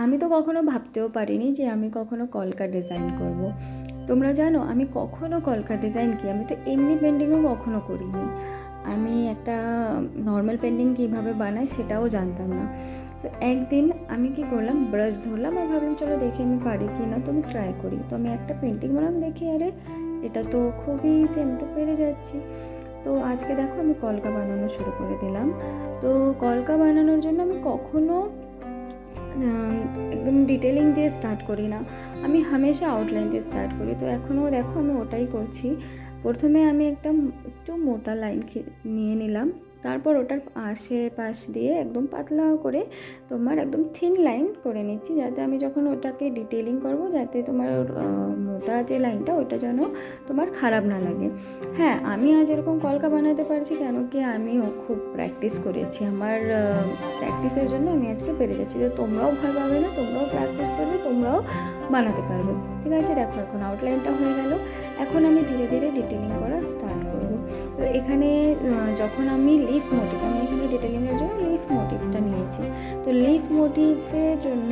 আমি তো কখনো ভাবতেও পারিনি যে আমি কখনো কলকা ডিজাইন করব। তোমরা জানো আমি কখনো কলকা ডিজাইন কি, আমি তো এমনি পেন্টিংও কখনো করিনি। আমি একটা নর্মাল পেন্টিং কীভাবে বানাই সেটাও জানতাম না। তো একদিন আমি কি করলাম, ব্রাশ ধরলাম আর ভাবলাম চলো দেখি আমি পারি কি না, তো আমি ট্রাই করি। তো আমি একটা পেন্টিং বানালাম, দেখি আরে এটা তো খুবই ইজি, আমি তো পেরে যাচ্ছি। তো আজকে দেখো আমি কলকা বানানো শুরু করে দিলাম। তো কলকা বানানোর জন্য আমি কখনো একদম ডিটেলিং দিয়ে স্টার্ট করি না, আমি হামেশা আউটলাইন দিয়ে স্টার্ট করি। তো এখনও দেখো আমি ওটাই করছি। প্রথমে আমি একটু মোটা লাইন নিয়ে নিলাম, তারপর ওটার আশেপাশ দিয়ে একদম পাতলা করে তোমার একদম থিন লাইন করে নিচ্ছি, যাতে আমি যখন ওটাকে ডিটেলিং করব যাতে তোমার মোটা যে লাইনটা ওটা যেন তোমার খারাপ না লাগে। হ্যাঁ, আমি আজ এরকম কলকা বানাতে পারছি কেন কি আমিও খুব প্র্যাকটিস করেছি, আমার প্র্যাকটিসের জন্য আমি আজকে পেরে যাচ্ছি। তো তোমরাও ভয় পাবে না, তোমরাও প্র্যাকটিস করবে, তোমরাও বানাতে পারবে। ঠিক আছে, দেখো এখন আউটলাইনটা হয়ে গেল। এখন আমি ধীরে ধীরে ডিটেলিং করা স্টার্ট করব। তো এখানে যখন আমি আমি এখানে ডিটেলিংয়ের জন্য লিফ মোটিভটা নিয়েছি। তো লিফ মোটিভের জন্য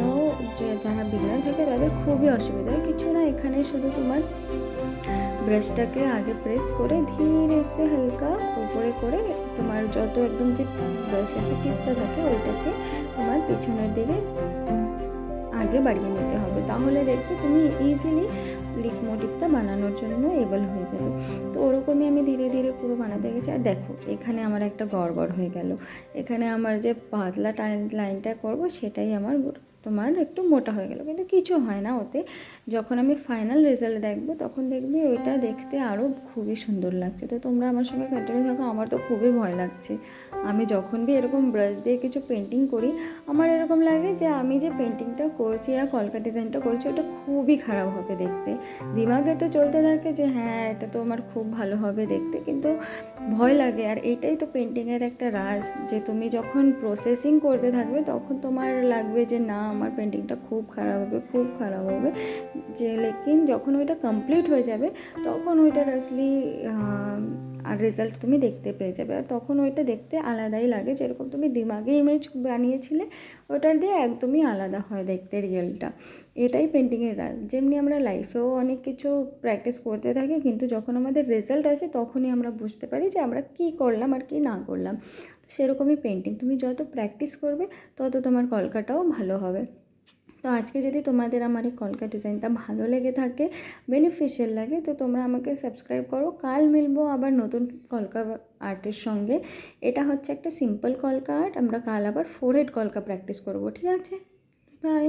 যে যারা বিগিনার থাকে তাদের খুবই অসুবিধা হয়, কিছু না, এখানে শুধু তোমার ব্রাশটাকে আগে প্রেস করে ধীরে সে হালকা উপরে করে তোমার যত একদম যে ব্রাশের যে টিপটা থাকে ওইটাকে তোমার পিছনের দিকে আগে বাড়িয়ে নিতে হবে, তাহলে দেখবে তুমি ইজিলি লিফ মোটিভটা বানানোর জন্য এবল হয়ে যাবে। তো ওরকমই আমি ধীরে ধীরে পুরো বানাতে গেছি। আর দেখো এখানে আমার একটা গড়বড় হয়ে গেল, এখানে আমার যে পাতলা লাইনটা করব সেটাই আমার তোমার একটু মোটা হয়ে গেল, কিন্তু কিছু হয় না ওতে। যখন আমি ফাইনাল রেজাল্ট দেখবো তখন দেখবি ওইটা দেখতে আরও খুবই সুন্দর লাগছে। তো তোমরা আমার সঙ্গে কন্টিনিউ থাকো, আমার তো খুবই ভয় লাগছে। আমি যখন বি এরকম ব্রাশ দিয়ে কিছু পেন্টিং করি আমার এরকম লাগে যে আমি যে পেন্টিংটা করছি আর কলকা ডিজাইনটা করছি ওটা খুবই খারাপ হবে দেখতে। দিমাগে তো চলতে থাকে যে হ্যাঁ এটা তো আমার খুব ভালো হবে দেখতে, কিন্তু ভয় লাগে। আর এইটাই তো পেন্টিংয়ের একটা রাজ, যে তুমি যখন প্রসেসিং করতে থাকবে তখন তোমার লাগবে যে না আমার পেন্টিংটা খুব খারাপ হবে, খুব খারাপ হবে, যে লেকিন যখন ওইটা কমপ্লিট হয়ে যাবে তখন ওইটার আসলি আর রেজাল্ট তুমি দেখতে পেয়ে যাবে। আর তখন ওইটা দেখতে আলাদাই লাগে, যেরকম তুমি দিমাগে ইমেজ বানিয়েছিলে ওটার দিয়ে একদমই আলাদা হয় দেখতে রিয়েলটা। এটাই পেন্টিংয়ের রাজ। যেমনি আমরা লাইফেও অনেক কিছু প্র্যাকটিস করতে থাকি, কিন্তু যখন আমাদের রেজাল্ট আসে তখনই আমরা বুঝতে পারি যে আমরা কী করলাম আর কী না করলাম। তো সেরকমই পেন্টিং, তুমি যত প্র্যাকটিস করবে তত তোমার কলকাটাও ভালো হবে। তো আজকে যদি তোমাদের আমার এই কলকা ডিজাইনটা ভালো লেগে থাকে, বেনিফিশিয়াল লাগে, তো তোমরা আমাকে সাবস্ক্রাইব করো। কাল মিলবো আবার নতুন কলকা আর্টের সঙ্গে। এটা হচ্ছে একটা সিম্পল কলকা আর্ট, আমরা কাল আবার ফোরহেড কলকা প্র্যাকটিস করবো। ঠিক আছে, বাই।